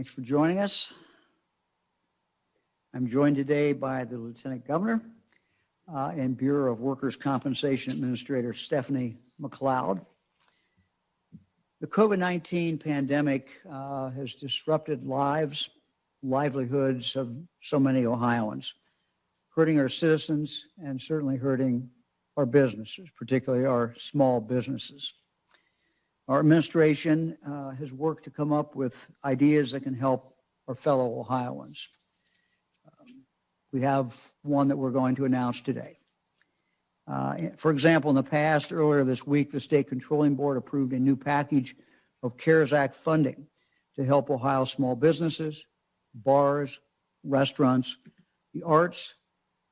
Thanks for joining us. I'm joined today by the Lieutenant Governor and Bureau of Workers' Compensation Administrator Stephanie McLeod. The COVID-19 pandemic has disrupted livelihoods of so many Ohioans, hurting our citizens and certainly hurting our businesses, particularly our small businesses. Our administration has worked to come up with ideas that can help our fellow Ohioans. We have one that we're going to announce today. For example, in the past, earlier this week, the State Controlling Board approved a new package of CARES Act funding to help Ohio small businesses, bars, restaurants, the arts,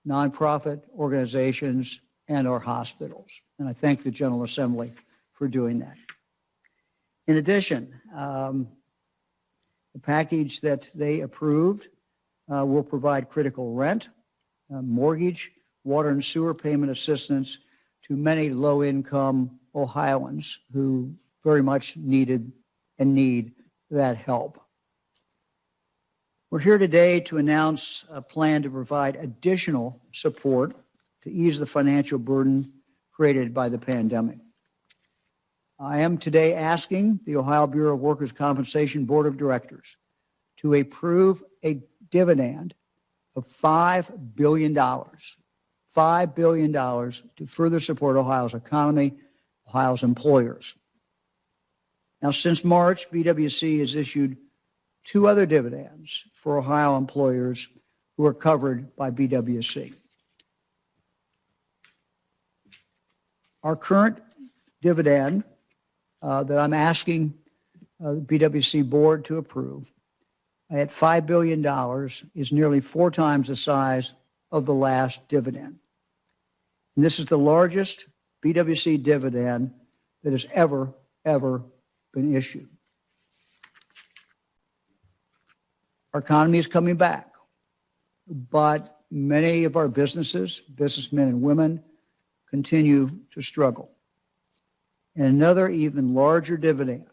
nonprofit organizations, and our hospitals. And I thank the General Assembly for doing that. In addition, the package that they approved will provide critical rent, mortgage, water and sewer payment assistance to many low-income Ohioans who very much needed and need that help. We're here today to announce a plan to provide additional support to ease the financial burden created by the pandemic. I am today asking the Ohio Bureau of Workers' Compensation Board of Directors to approve a dividend of $5 billion, $5 billion to further support Ohio's economy, Ohio's employers. Now, since March, BWC has issued 2 other dividends for Ohio employers who are covered by BWC. Our current dividend that I'm asking the BWC board to approve at $5 billion is nearly 4 times the size of the last dividend. And this is the largest BWC dividend that has ever been issued. Our economy is coming back, but many of our businesses, businessmen and women, continue to struggle. And another even larger dividend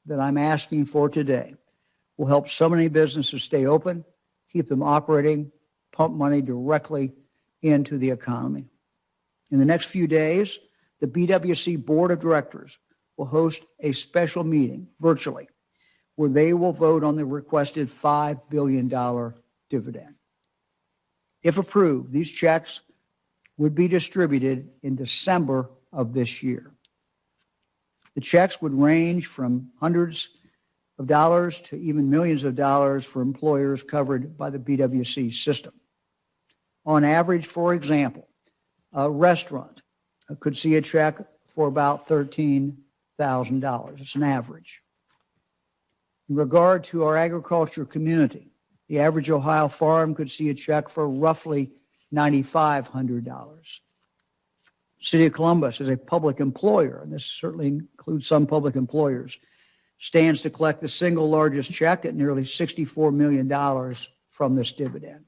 that I'm asking for today will help so many businesses stay open, keep them operating, pump money directly into the economy. In the next few days, the BWC Board of Directors will host a special meeting virtually where they will vote on the requested $5 billion dividend. If approved, these checks would be distributed in December of this year. The checks would range from hundreds of dollars to even millions of dollars for employers covered by the BWC system. On average, for example, a restaurant could see a check for about $13,000. It's an average. In regard to our agriculture community, the average Ohio farm could see a check for roughly $9,500. City of Columbus is a public employer, and this certainly includes some public employers, stands to collect the single largest check at nearly $64 million from this dividend.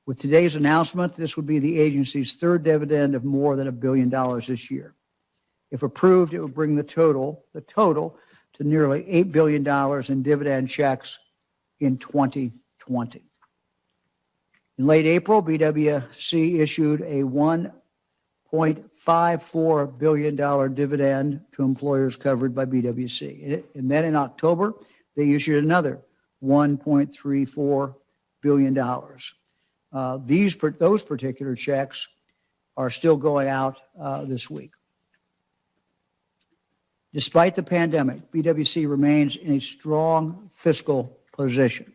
With today's announcement, this would be the agency's 3rd dividend of more than $1 billion this year. If approved, it would bring the total to nearly $8 billion in dividend checks in 2020. In late April, BWC issued a $1.54 billion dividend to employers covered by BWC. And then in October, they issued another $1.34 billion. Those particular checks are still going out this week. Despite the pandemic, BWC remains in a strong fiscal position,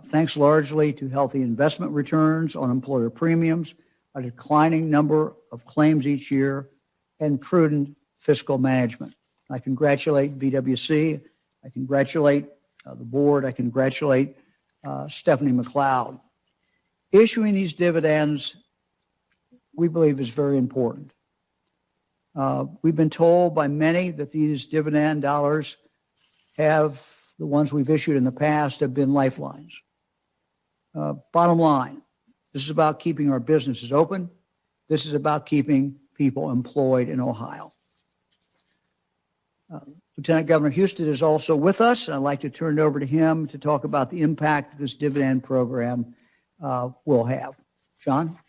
thanks largely to healthy investment returns on employer premiums, a declining number of claims each year, and prudent fiscal management. I congratulate BWC. I congratulate the board. I congratulate Stephanie McLeod. Issuing these dividends, we believe, is very important. We've been told by many that these dividend dollars the ones we've issued in the past, have been lifelines. Bottom line, this is about keeping our businesses open. This is about keeping people employed in Ohio. Lieutenant Governor Houston is also with us. I'd like to turn it over to him to talk about the impact that this dividend program will have. John?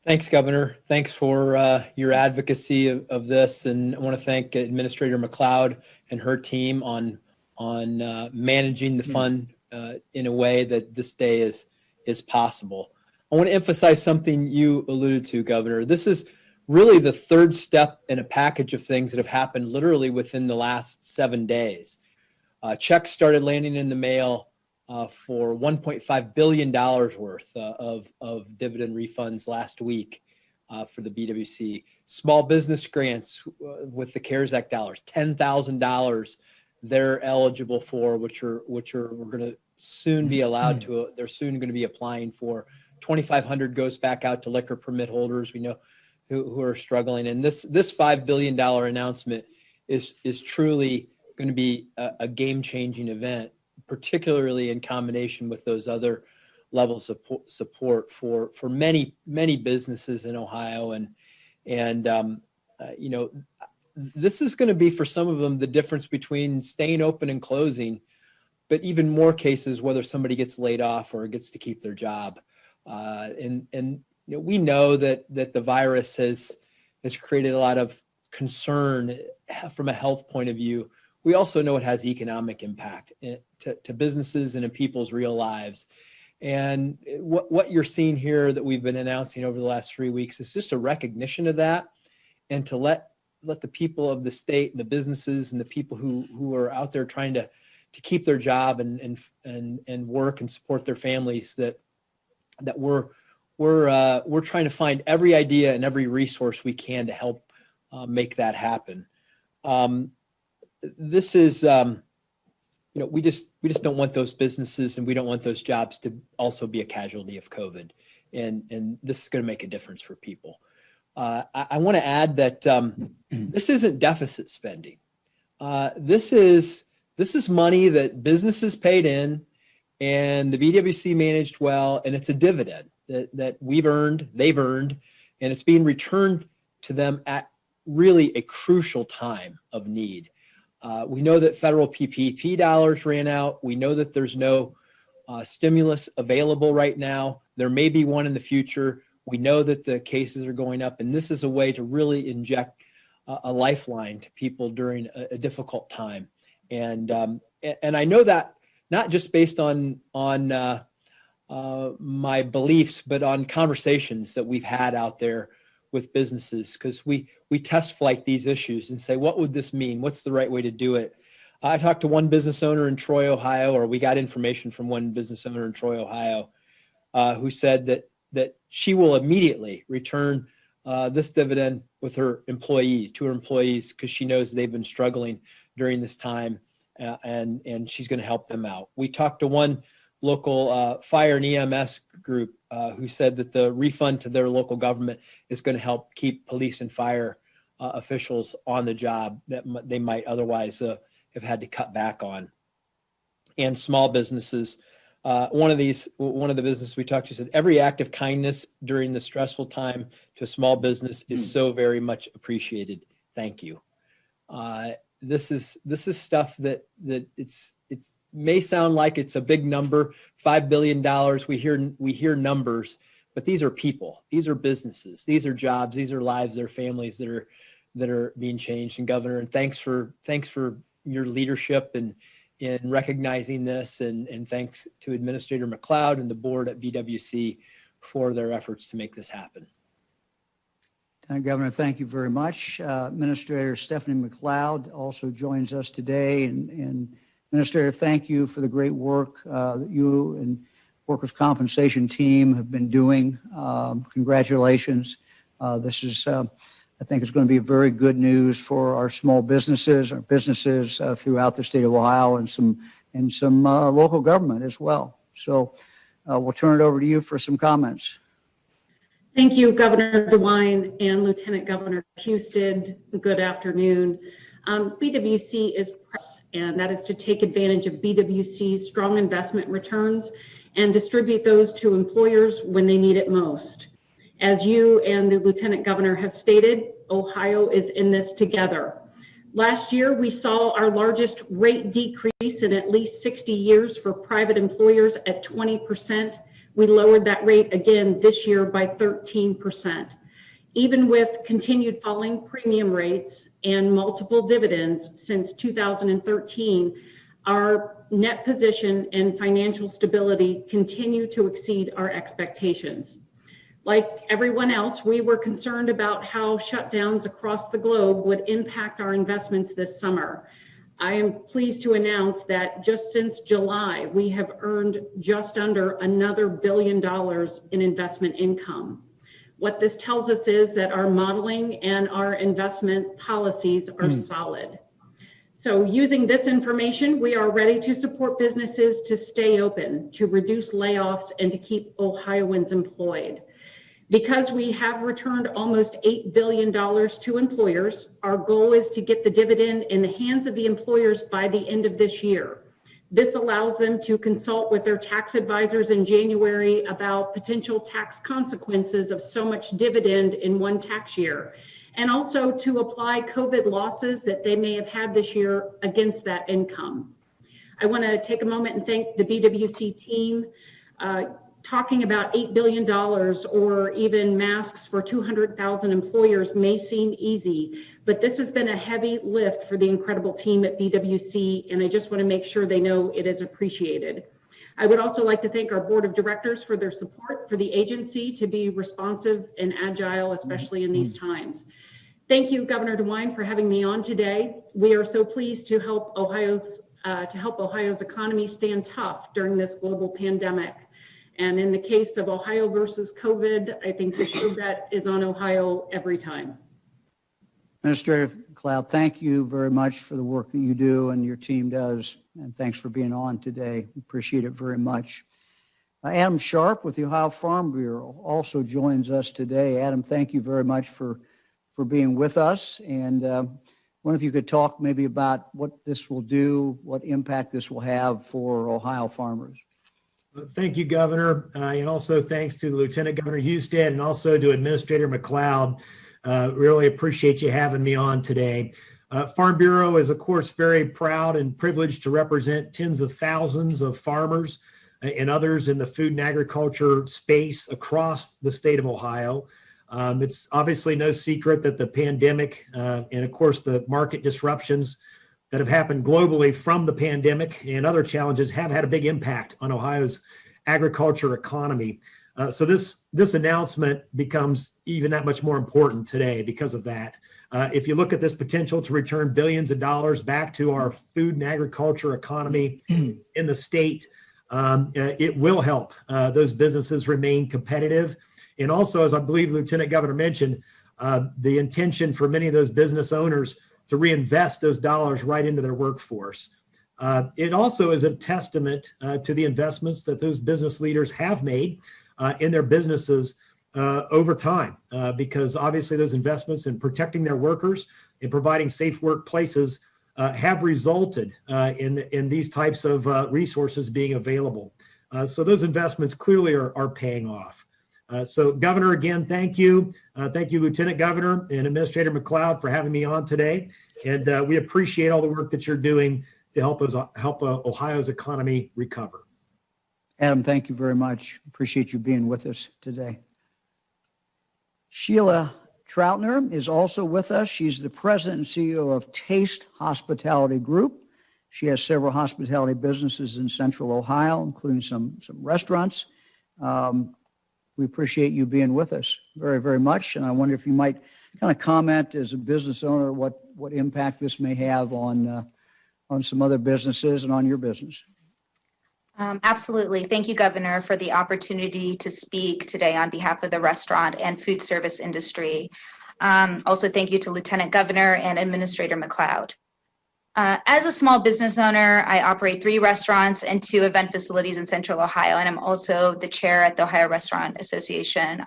Thanks, Governor. Thanks for your advocacy of this, and I want to thank Administrator McLeod and her team on managing the fund in a way that this day is possible. I want to emphasize something you alluded to, Governor. This is really the third step in a package of things that have happened literally within the last 7 days. Checks started landing in the mail for $1.5 billion worth of dividend refunds last week for the BWC. Small business grants with the CARES Act dollars, $10,000 they're eligible for, which we're going to soon be allowed to. They're soon going to be applying for. 2,500 goes back out to liquor permit holders we know who are struggling. And this $5 billion announcement is truly going to be a game-changing event, particularly in combination with those other levels of support for many businesses in Ohio. And this is going to be for some of them the difference between staying open and closing, but even more cases whether somebody gets laid off or gets to keep their job. We know that the virus has created a lot of concern from a health point of view. We also know it has economic impact to businesses and in people's real lives. And what you're seeing here that we've been announcing over the last 3 weeks is just a recognition of that, and to let the people of the state and the businesses and the people who are out there trying to keep their job and work and support their families that we're trying to find every idea and every resource we can to help make that happen. This is, we just don't want those businesses and we don't want those jobs to also be a casualty of COVID. And this is going to make a difference for people. I want to add that this isn't deficit spending. This is money that businesses paid in and the BWC managed well, and it's a dividend that they've earned, and it's being returned to them at really a crucial time of need. We know that federal PPP dollars ran out. We know that there's no stimulus available right now. There may be one in the future. We know that the cases are going up, and this is a way to really inject a lifeline to people during a difficult time. And I know that not just based on my beliefs, but on conversations that we've had out there with businesses, because we test flight these issues and say, what would this mean? What's the right way to do it? I talked to one business owner in Troy, Ohio, or we got information from one business owner in Troy, Ohio, who said that she will immediately return this dividend with to her employees, because she knows they've been struggling during this time, and she's going to help them out. We talked to one local fire and EMS group who said that the refund to their local government is going to help keep police and fire officials on the job that they might otherwise have had to cut back on. And small businesses. One of the businesses we talked to said, every act of kindness during the stressful time to a small business is so very much appreciated. Thank you. This is stuff that it's may sound like it's a big number, $5 billion. We hear numbers, but these are people, these are businesses, these are jobs, these are lives, they're families that are being changed. And Governor, and thanks for your leadership and in recognizing this, and thanks to Administrator McLeod and the board at BWC for their efforts to make this happen. Governor, thank you very much. Administrator Stephanie McLeod also joins us today. And Administrator, thank you for the great work that you and workers' compensation team have been doing. Congratulations. This is, I think it's going to be very good news for our small businesses, our businesses throughout the state of Ohio, and some local government as well. So we'll turn it over to you for some comments. Thank you, Governor DeWine and Lieutenant Governor Houston. Good afternoon. BWC is pressed, and that is to take advantage of BWC's strong investment returns and distribute those to employers when they need it most. As you and the Lieutenant Governor have stated, Ohio is in this together. Last year, we saw our largest rate decrease in at least 60 years for private employers at 20%. We lowered that rate again this year by 13%. Even with continued falling premium rates and multiple dividends since 2013, our net position and financial stability continue to exceed our expectations. Like everyone else, we were concerned about how shutdowns across the globe would impact our investments this summer. I am pleased to announce that just since July, we have earned just under another $1 billion in investment income. What this tells us is that our modeling and our investment policies are solid. So using this information, we are ready to support businesses to stay open, to reduce layoffs, and to keep Ohioans employed. Because we have returned almost $8 billion to employers, our goal is to get the dividend in the hands of the employers by the end of this year. This allows them to consult with their tax advisors in January about potential tax consequences of so much dividend in one tax year, and also to apply COVID losses that they may have had this year against that income. I want to take a moment and thank the BWC team. Talking about $8 billion or even masks for 200,000 employers may seem easy, but this has been a heavy lift for the incredible team at BWC, and I just want to make sure they know it is appreciated. I would also like to thank our board of directors for their support for the agency to be responsive and agile, especially in these times. Thank you, Governor DeWine, for having me on today. We are so pleased to help Ohio's economy stand tough during this global pandemic. And in the case of Ohio versus COVID, I think the sure bet is on Ohio every time. Administrator McLeod, thank you very much for the work that you do and your team does. And thanks for being on today. We appreciate it very much. Adam Sharp with the Ohio Farm Bureau also joins us today. Adam, thank you very much for being with us. And I wonder if you could talk maybe about what this will do, what impact this will have for Ohio farmers. Thank you, Governor, and also thanks to Lieutenant Governor Husted and also to Administrator McLeod. Really appreciate you having me on today. Farm Bureau is, of course, very proud and privileged to represent tens of thousands of farmers and others in the food and agriculture space across the state of Ohio. It's obviously no secret that the pandemic and, of course, the market disruptions that have happened globally from the pandemic and other challenges have had a big impact on Ohio's agriculture economy. So this announcement becomes even that much more important today because of that. If you look at this potential to return billions of dollars back to our food and agriculture economy in the state, it will help those businesses remain competitive. And also, as I believe Lieutenant Governor mentioned, the intention for many of those business owners to reinvest those dollars right into their workforce. It also is a testament to the investments that those business leaders have made in their businesses over time, because obviously those investments in protecting their workers and providing safe workplaces have resulted in these types of resources being available. So those investments clearly are paying off. So Governor, again, thank you. Thank you, Lieutenant Governor and Administrator McLeod, for having me on today. And we appreciate all the work that you're doing to help Ohio's economy recover. Adam, thank you very much. Appreciate you being with us today. Sheila Troutner is also with us. She's the president and CEO of Taste Hospitality Group. She has several hospitality businesses in Central Ohio, including some restaurants. We appreciate you being with us very, very much. And I wonder if you might kind of comment as a business owner what impact this may have on some other businesses and on your business. Absolutely. Thank you, Governor, for the opportunity to speak today on behalf of the restaurant and food service industry. Also, thank you to Lieutenant Governor and Administrator McLeod. As a small business owner, I operate 3 restaurants and 2 event facilities in Central Ohio, and I'm also the chair at the Ohio Restaurant Association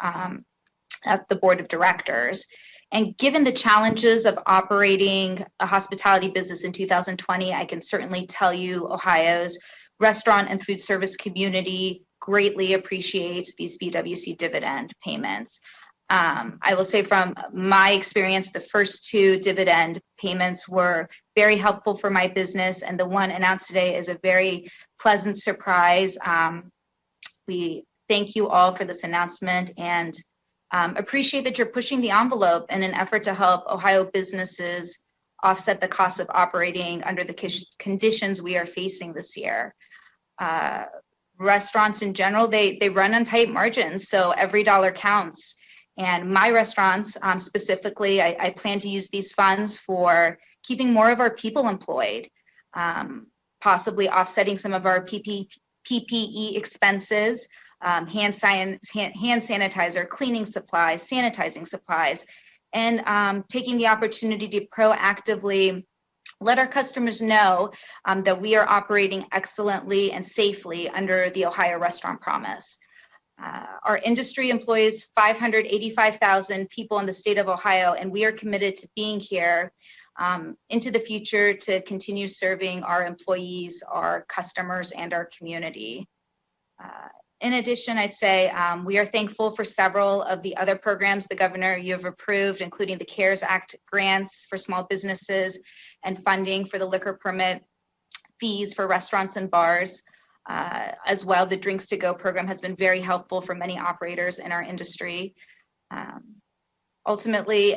at the board of directors. And given the challenges of operating a hospitality business in 2020, I can certainly tell you Ohio's restaurant and food service community greatly appreciates these BWC dividend payments. I will say from my experience, the first two dividend payments were very helpful for my business, and the one announced today is a very pleasant surprise. We thank you all for this announcement and appreciate that you're pushing the envelope in an effort to help Ohio businesses offset the cost of operating under the conditions we are facing this year. Restaurants in general, they run on tight margins, so every dollar counts. And my restaurants specifically, I plan to use these funds for keeping more of our people employed, possibly offsetting some of our PPE expenses, hand sanitizer, cleaning supplies, sanitizing supplies, and taking the opportunity to proactively let our customers know that we are operating excellently and safely under the Ohio Restaurant Promise. Our industry employs 585,000 people in the state of Ohio, and we are committed to being here into the future to continue serving our employees, our customers, and our community. In addition, I'd say we are thankful for several of the other programs the governor you have approved, including the CARES Act grants for small businesses and funding for the liquor permit fees for restaurants and bars. As well, the Drinks to Go program has been very helpful for many operators in our industry. Ultimately,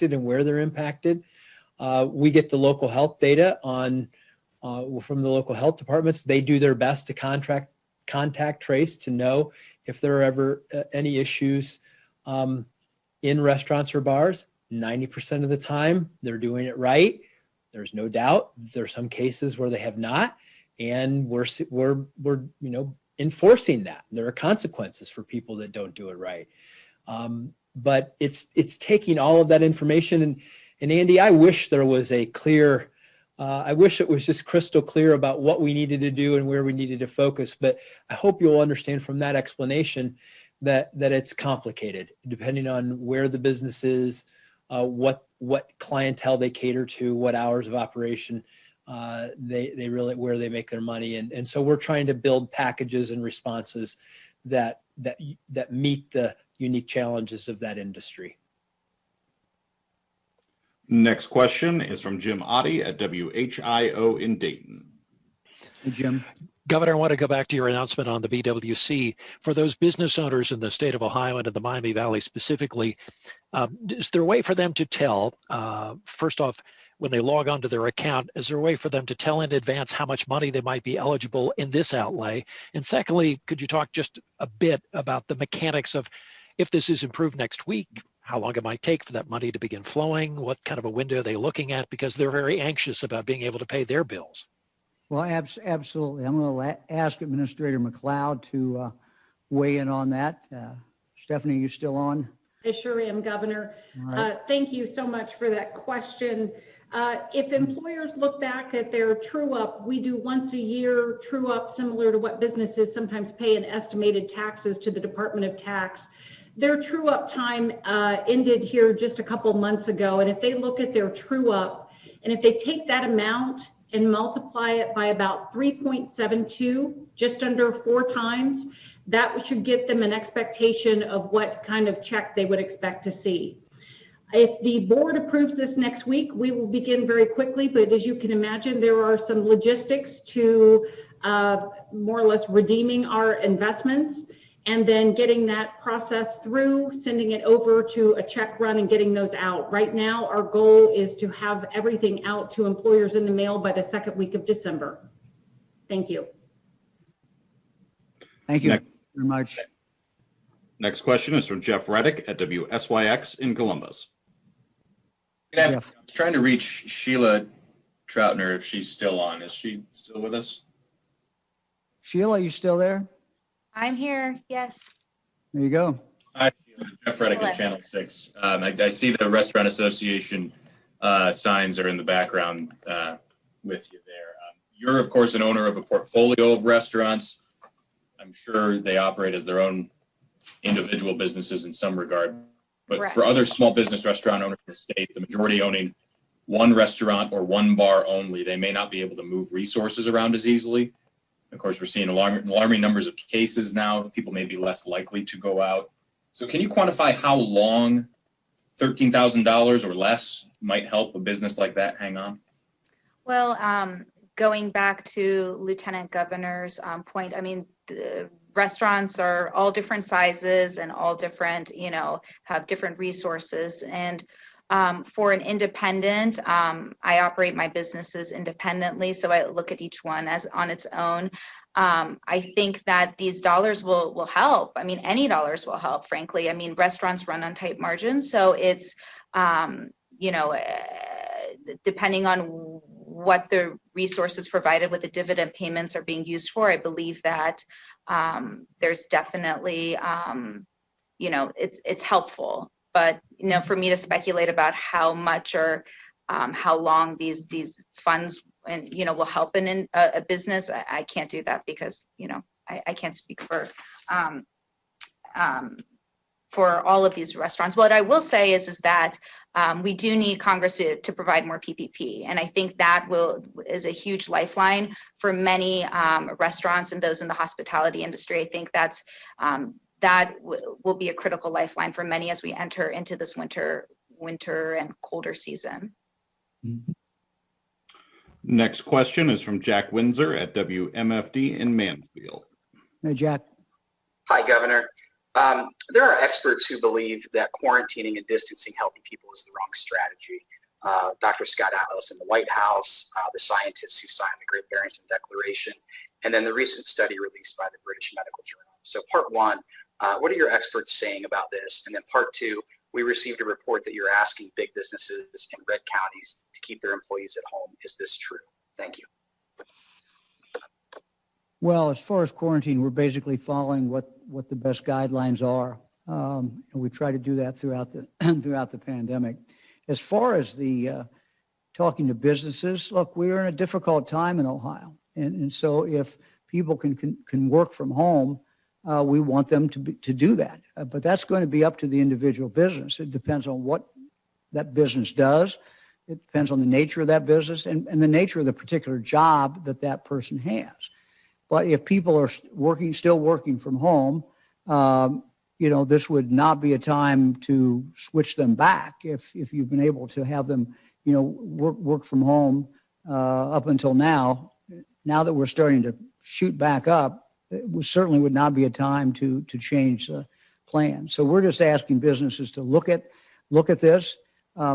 and where they're impacted. We get the local health data from the local health departments. They do their best to contact trace to know if there are ever any issues in restaurants or bars. 90% of the time, they're doing it right. There's no doubt. There's some cases where they have not, and we're enforcing that. There are consequences for people that don't do it right. But it's taking all of that information, and Andy, I wish there was a clear. I wish it was just crystal clear about what we needed to do and where we needed to focus. But I hope you'll understand from that explanation that it's complicated, depending on where the business is, what clientele they cater to, what hours of operation they really, where they make their money. And so we're trying to build packages and responses that meet the unique challenges of that industry. Next question is from Jim Oddie at WHIO in Dayton. Hey, Jim. Governor, I want to go back to your announcement on the BWC. For those business owners in the state of Ohio and in the Miami Valley specifically, is there a way for them to tell, first off, when they log onto their account, is there a way for them to tell in advance how much money they might be eligible in this outlay? And secondly, could you talk just a bit about the mechanics of, if this is improved next week, how long it might take for that money to begin flowing? What kind of a window are they looking at? Because they're very anxious about being able to pay their bills. Well, absolutely. I'm going to ask Administrator McLeod to weigh in on that. Stephanie, you still on? I sure am, Governor. Right. Thank you so much for that question. If employers look back at their true up, we do once a year true up, similar to what businesses sometimes pay in estimated taxes to the Department of Tax. Their true up time ended here just a couple months ago. And if they look at their true up, and if they take that amount and multiply it by about 3.72, just under 4 times, that should get them an expectation of what kind of check they would expect to see. If the board approves this next week, we will begin very quickly, but as you can imagine, there are some logistics to more or less redeeming our investments and then getting that process through, sending it over to a check run and getting those out. Right now, our goal is to have everything out to employers in the mail by the second week of December. Thank you. Thank you very much. Next question is from Jeff Reddick at WSYX in Columbus. I Jeff. was trying to reach Sheila Troutner if she's still on. Is she still with us? Sheila, you still there? I'm here, yes. There you go. Hi, Sheila. Jeff Reddick at Channel 6. I see the Restaurant Association signs are in the background with you there. You're, of course, an owner of a portfolio of restaurants. I'm sure they operate as their own individual businesses in some regard. But Correct. For other small business restaurant owners in the state, the majority owning one restaurant or one bar only, they may not be able to move resources around as easily. Of course, we're seeing alarming numbers of cases now. People may be less likely to go out. So can you quantify how long $13,000 or less might help a business like that hang on? Well, going back to Lieutenant Governor's point, I mean, the restaurants are all different sizes and all different, have different resources. And for an independent, I operate my businesses independently, so I look at each one as on its own. I think that these dollars will help. I mean, any dollars will help, frankly. I mean, restaurants run on tight margins, so it's, depending on what the resources provided with the dividend payments are being used for, I believe that there's definitely, it's helpful. But, for me to speculate about how much or how long these funds will help in a business, I can't do that because, I can't speak for all of these restaurants. What I will say is that we do need Congress to provide more PPP. And I think that is a huge lifeline for many restaurants and those in the hospitality industry. I think that will be a critical lifeline for many as we enter into this winter and colder season. Next question is from Jack Windsor at WMFD in Mansfield. Hey, Jack. Hi, Governor. There are experts who believe that quarantining and distancing healthy people is the wrong strategy. Dr. Scott Atlas in the White House, the scientists who signed the Great Barrington Declaration, and then the recent study released by the British Medical Journal. So part one, what are your experts saying about this? And then part two, we received a report that you're asking big businesses in red counties to keep their employees at home. Is this true? Thank you. Well, as far as quarantine, we're basically following what the best guidelines are. And we try to do that throughout the pandemic. As far as the talking to businesses, look, we're in a difficult time in Ohio. And so if people can work from home, we want them to do that. But that's going to be up to the individual business. It depends on what that business does. It depends on the nature of that business and the nature of the particular job that person has. But if people are still working from home, this would not be a time to switch them back if you've been able to have them, work from home up until now. Now that we're starting to shoot back up, it certainly would not be a time to change the plan. So we're just asking businesses to look at this,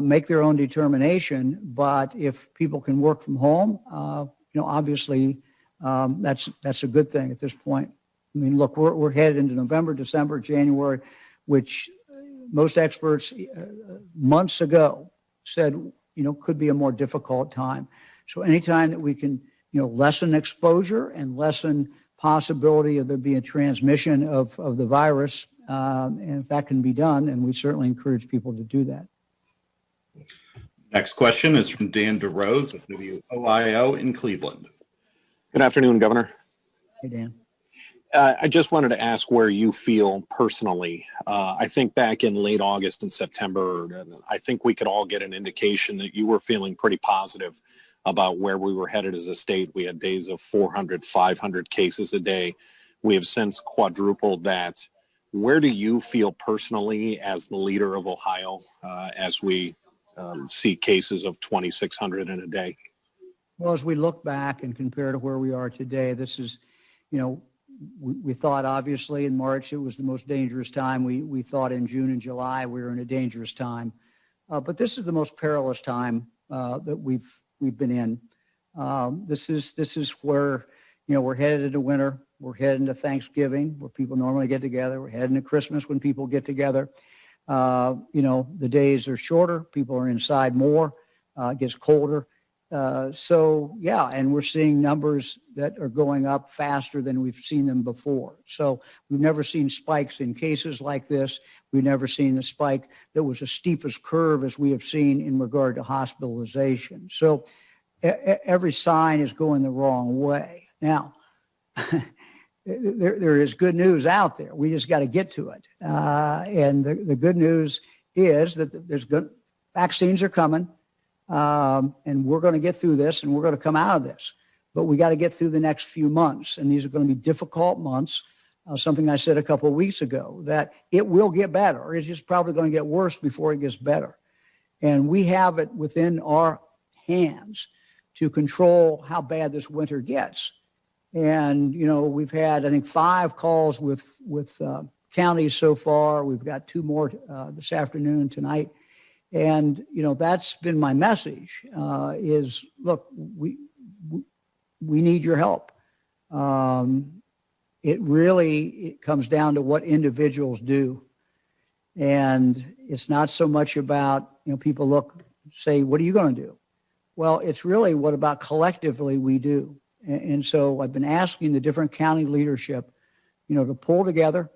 make their own determination. But if people can work from home, obviously that's a good thing at this point. I mean, look, we're headed into November, December, January, which most experts months ago said, could be a more difficult time. So anytime that we can, lessen exposure and lessen possibility of there being a transmission of the virus, and if that can be done, then we certainly encourage people to do that. Next question is from Dan DeRose of WOIO in Cleveland. Good afternoon, Governor. Hey, Dan. I just wanted to ask where you feel personally. I think back in late August and September, I think we could all get an indication that you were feeling pretty positive about where we were headed as a state. We had days of 400, 500 cases a day. We have since quadrupled that. Where do you feel personally as the leader of Ohio as we see cases of 2,600 in a day? Well, as we look back and compare to where we are today, this is, we thought obviously in March it was the most dangerous time. We thought in June and July we were in a dangerous time. But this is the most perilous time that we've been in. This is where, we're headed into winter. We're heading to Thanksgiving where people normally get together. We're heading to Christmas when people get together. The days are shorter. People are inside more. It gets colder. And we're seeing numbers that are going up faster than we've seen them before. So we've never seen spikes in cases like this. We've never seen the spike that was as steep as curve as we have seen in regard to hospitalization. So every sign is going the wrong way. Now, there is good news out there. We just got to get to it. And the good news is that vaccines are coming. And we're going to get through this and we're going to come out of this. But we got to get through the next few months. And these are going to be difficult months. Something I said a couple of weeks ago, that it will get better. It's just probably going to get worse before it gets better. And we have it within our hands to control how bad this winter gets. And, we've had, I think, 5 calls with counties so far. We've got 2 more this afternoon, tonight. And, that's been my message is, look, we need your help. It comes down to what individuals do. And it's not so much about, people say, what are you going to do? Well, it's really what about collectively we do. And so I've been asking the different county leadership, to pull together,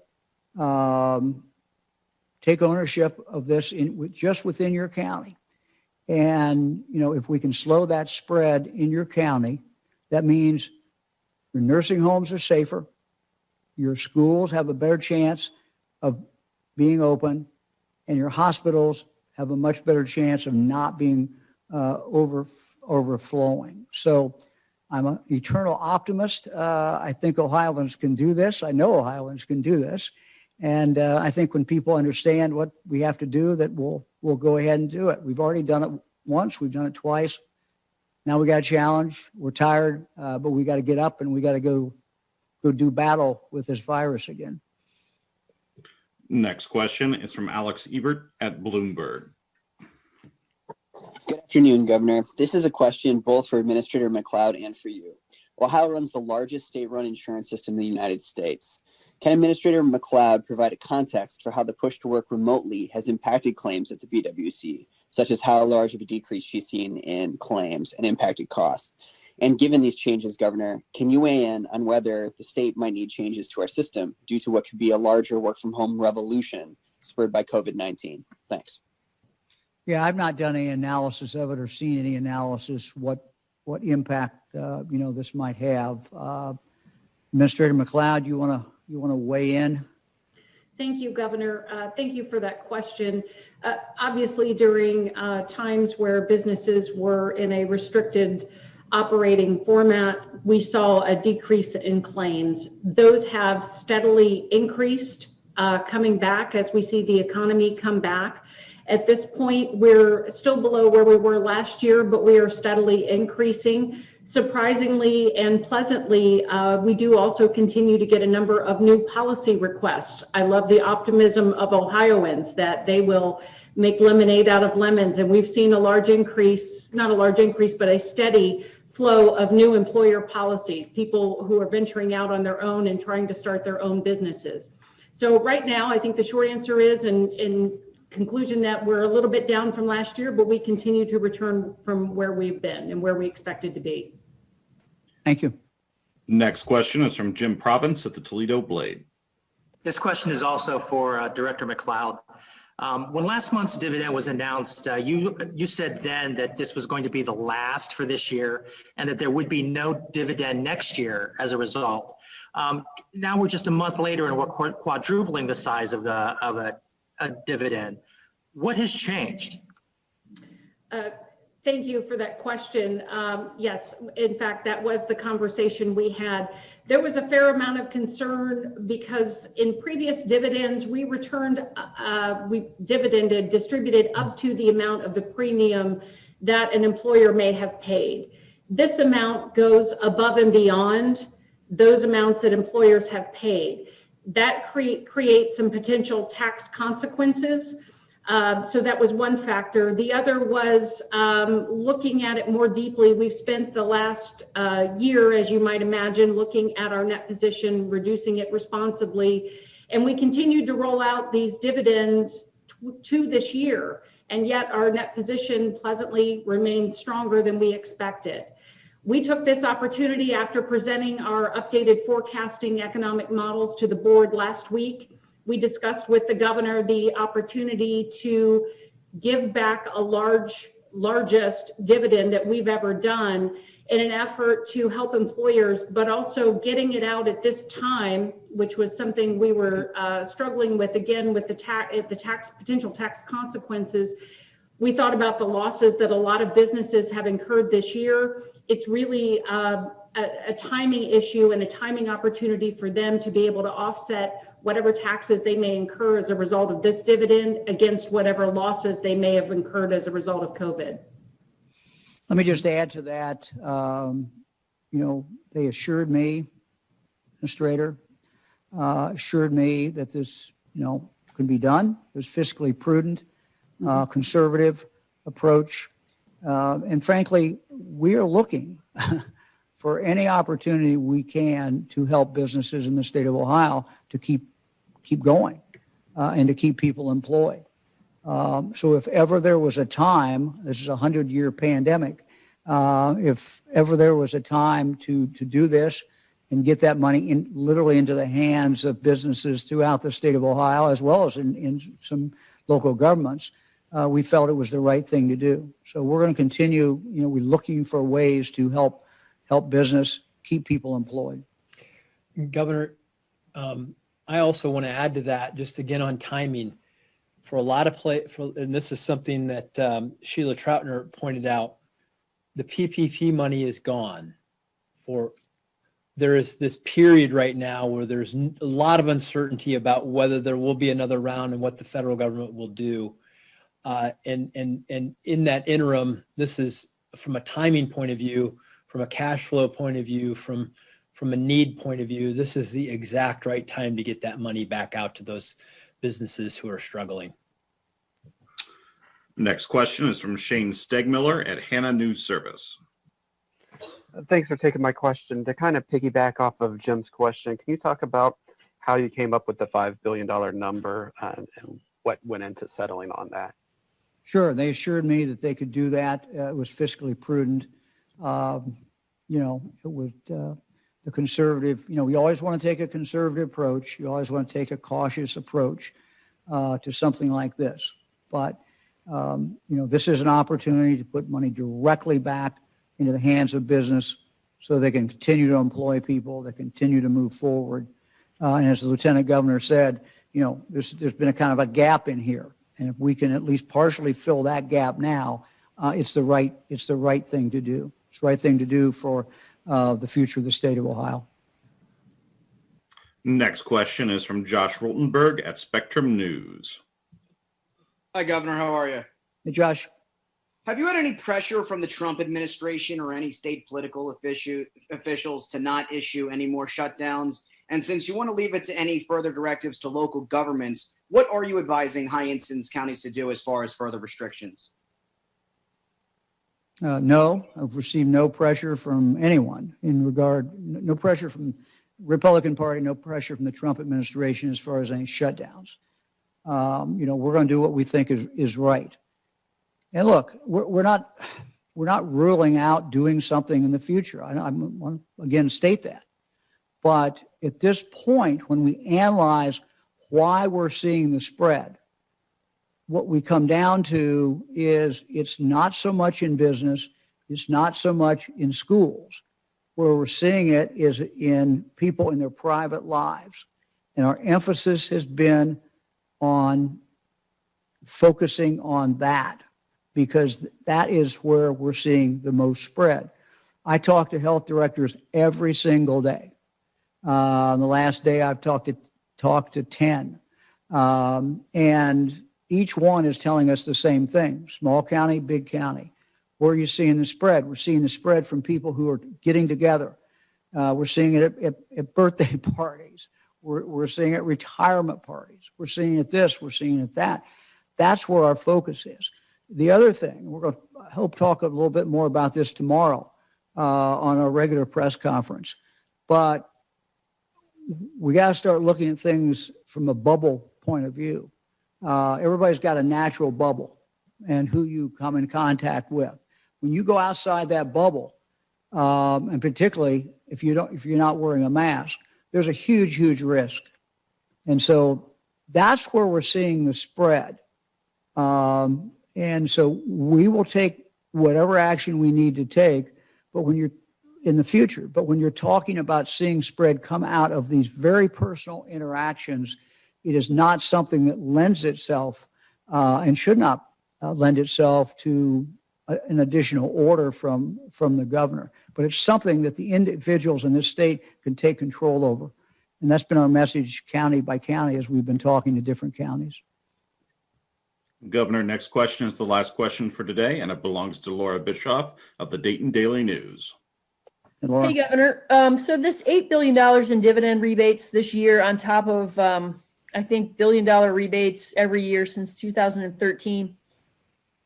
take ownership of this just within your county. And, if we can slow that spread in your county, that means your nursing homes are safer, your schools have a better chance of being open, and your hospitals have a much better chance of not being overflowing. So I'm an eternal optimist. I think Ohioans can do this. I know Ohioans can do this. And I think when people understand what we have to do, that we'll go ahead and do it. We've already done it once. We've done it twice. Now we got a challenge. We're tired, but we got to get up and we got to go do battle with this virus again. Next question is from Alex Ebert at Bloomberg. Good afternoon, Governor. This is a question both for Administrator McLeod and for you. Ohio runs the largest state-run insurance system in the United States. Can Administrator McLeod provide a context for how the push to work remotely has impacted claims at the BWC, such as how large of a decrease she's seen in claims and impacted costs? And given these changes, Governor, can you weigh in on whether the state might need changes to our system due to what could be a larger work-from-home revolution spurred by COVID-19? Thanks. Yeah, I've not done any analysis of it or seen any analysis what impact this might have. Administrator McLeod, you want to weigh in? Thank you, Governor. Thank you for that question. Obviously, during times where businesses were in a restricted operating format, we saw a decrease in claims. Those have steadily increased coming back as we see the economy come back. At this point, we're still below where we were last year, but we are steadily increasing. Surprisingly and pleasantly, we do also continue to get a number of new policy requests. I love the optimism of Ohioans that they will make lemonade out of lemons. And we've seen a large increase, not a large increase, but a steady flow of new employer policies, people who are venturing out on their own and trying to start their own businesses. So right now, I think the short answer is in conclusion that we're a little bit down from last year, but we continue to return from where we've been and where we expected to be. Thank you. Next question is from Jim Province at the Toledo Blade. This question is also for Director McLeod. When last month's dividend was announced, you said then that this was going to be the last for this year and that there would be no dividend next year as a result. Now we're just a month later and we're quadrupling the size of a dividend. What has changed? Thank you for that question. Yes, in fact, that was the conversation we had. There was a fair amount of concern because in previous dividends, we distributed up to the amount of the premium that an employer may have paid. This amount goes above and beyond those amounts that employers have paid. That creates some potential tax consequences. So that was one factor. The other was looking at it more deeply. We've spent the last year, as you might imagine, looking at our net position, reducing it responsibly. And we continued to roll out these dividends to this year. And yet our net position pleasantly remains stronger than we expected. We took this opportunity after presenting our updated forecasting economic models to the board last week. We discussed with the governor the opportunity to give back a largest dividend that we've ever done in an effort to help employers, but also getting it out at this time, which was something we were struggling with, again, with the potential tax consequences. We thought about the losses that a lot of businesses have incurred this year. It's really a timing issue and a timing opportunity for them to be able to offset whatever taxes they may incur as a result of this dividend against whatever losses they may have incurred as a result of COVID. Let me just add to that. They assured me, Administrator, assured me that this, could be done. It was fiscally prudent, conservative approach. And frankly, we are looking for any opportunity we can to help businesses in the state of Ohio to keep going and to keep people employed. So if ever there was a time, this is a 100-year pandemic, if ever there was a time to do this and get that money literally into the hands of businesses throughout the state of Ohio, as well as in some local governments, we felt it was the right thing to do. So we're going to continue, we're looking for ways to help business keep people employed. Governor, I also want to add to that, just again on timing, for a lot of and this is something that Sheila Troutner pointed out, the PPP money is gone. There is this period right now where there's a lot of uncertainty about whether there will be another round and what the federal government will do. And in that interim, this is from a timing point of view, from a cash flow point of view, from a need point of view, this is the exact right time to get that money back out to those businesses who are struggling. Next question is from Shane Stegmiller at Hannah News Service. Thanks for taking my question. To kind of piggyback off of Jim's question, can you talk about how you came up with the $5 billion number and what went into settling on that? Sure. They assured me that they could do that. It was fiscally prudent. It was the conservative, you always want to take a conservative approach. You always want to take a cautious approach to something like this. But, this is an opportunity to put money directly back into the hands of business so they can continue to employ people, they continue to move forward. And as the Lieutenant Governor said, there's been a kind of a gap in here. And if we can at least partially fill that gap now, it's the right thing to do. It's the right thing to do for the future of the state of Ohio. Next question is from Josh Rotenberg at Spectrum News. Hi, Governor. How are you? Hey, Josh. Have you had any pressure from the Trump administration or any state political officials to not issue any more shutdowns? And since you want to leave it to any further directives to local governments, what are you advising high incidence counties to do as far as further restrictions? No, I've received no pressure from anyone no pressure from Republican Party, no pressure from the Trump administration as far as any shutdowns. We're going to do what we think is right. And look, we're not ruling out doing something in the future. I want to again state that. But at this point, when we analyze why we're seeing the spread, what we come down to is it's not so much in business, it's not so much in schools. Where we're seeing it is in people in their private lives. And our emphasis has been on focusing on that because that is where we're seeing the most spread. I talk to health directors every single day. The last day I've talked to 10. And each one is telling us the same thing, small county, big county. Where are you seeing the spread? We're seeing the spread from people who are getting together. We're seeing it at birthday parties. We're seeing it at retirement parties. We're seeing it this, we're seeing it that. That's where our focus is. The other thing, we're going to, I hope, talk a little bit more about this tomorrow on our regular press conference. But we got to start looking at things from a bubble point of view. Everybody's got a natural bubble and who you come in contact with. When you go outside that bubble, and particularly if you're not wearing a mask, there's a huge, huge risk. And so that's where we're seeing the spread. And so we will take whatever action we need to take, but when you're in the future, but when you're talking about seeing spread come out of these very personal interactions, it is not something that lends itself and should not lend itself to an additional order from the governor. But it's something that the individuals in this state can take control over. And that's been our message county by county as we've been talking to different counties. Governor, next question is the last question for today, and it belongs to Laura Bischoff of the Dayton Daily News. Hey, Governor. So this $8 billion in dividend rebates this year on top of, I think, $1 billion rebates every year since 2013,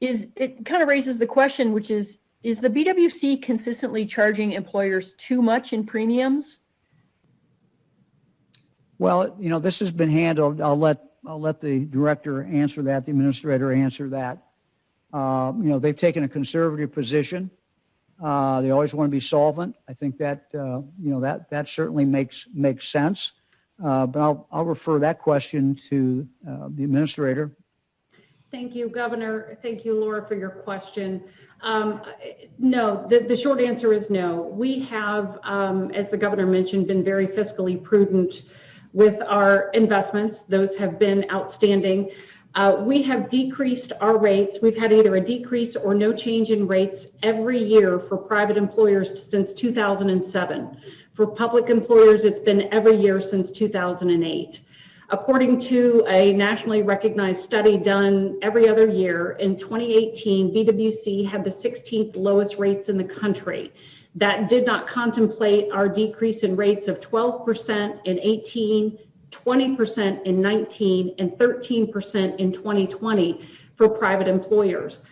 it kind of raises the question, which is the BWC consistently charging employers too much in premiums? Well, this has been handled. I'll let the director answer that, the administrator answer that. They've taken a conservative position. They always want to be solvent. I think that, that certainly makes sense. But I'll refer that question to the administrator. Thank you, Governor. Thank you, Laura, for your question. No, the short answer is no. We have, as the governor mentioned, been very fiscally prudent with our investments. Those have been outstanding. We have decreased our rates. We've had either a decrease or no change in rates every year for private employers since 2007. For public employers, it's been every year since 2008. According to a nationally recognized study done every other year, in 2018, BWC had the 16th lowest rates in the country. That did not contemplate our decrease in rates of 12% in 18, 20% in 19, and 13% in 2020 for private employers.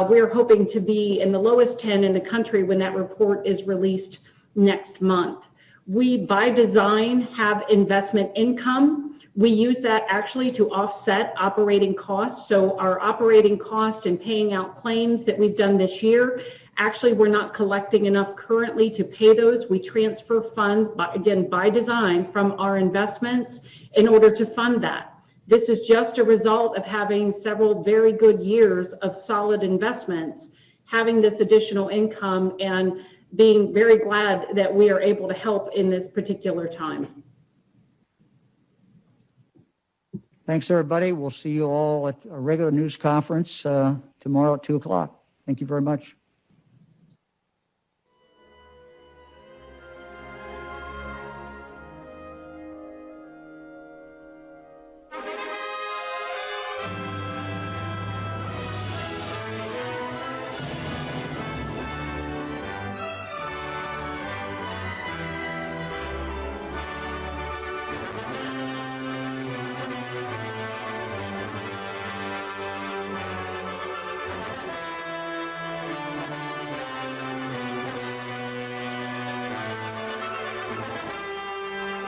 We're hoping to be in the lowest 10 in the country when that report is released next month. We, by design, have investment income. We use that actually to offset operating costs. So our operating cost and paying out claims that we've done this year, actually we're not collecting enough currently to pay those. We transfer funds, by design, from our investments in order to fund that. This is just a result of having several very good years of solid investments, having this additional income, and being very glad that we are able to help in this particular time. Thanks, everybody. We'll see you all at a regular news conference tomorrow at 2 o'clock. Thank you very much.